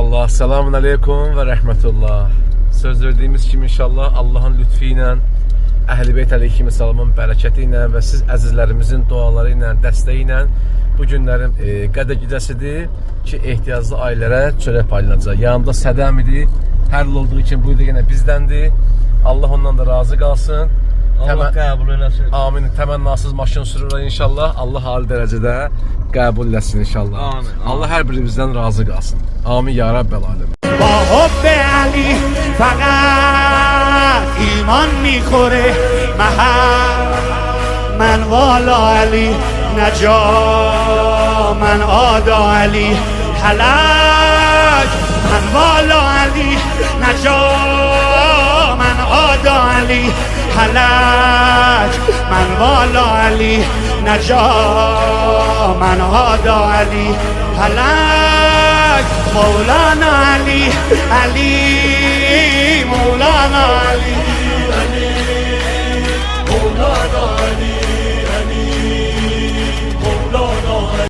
İnşallah. Selamun aleyküm ve rahmetullah. Söz verdiğimiz kimi inşallah Allah'ın lütfiyle, Əhl-i Beyt əleyhissalamın bərəkəti ilə və siz əzizlərimizin duaları ilə, dəstəyi ilə bu günlərin Qədə gecəsidir ki, ehtiyaclı ailələrə çörək paylanacaq. Yanımda Sədəm idi. Hər il olduğu için bu da yine bizdəndir. Allah ondan da razı qalsın. Allah qəbul eləsin. Amin. Təmənnasız maşın sürürlər inşallah. Allah ali dərəcədə qəbul eləsin inşallah. Amin. Allah hər birimizdən razı qalsın. Amin ya Rabbel alem. با حب علی فقط ایمان میخوره من والا علی نجا من آدا علی هلاک من والا علی نجا من آدا علی هلاک من والا علی نجا من آدا علی هلاک مولانا علی مولانا علی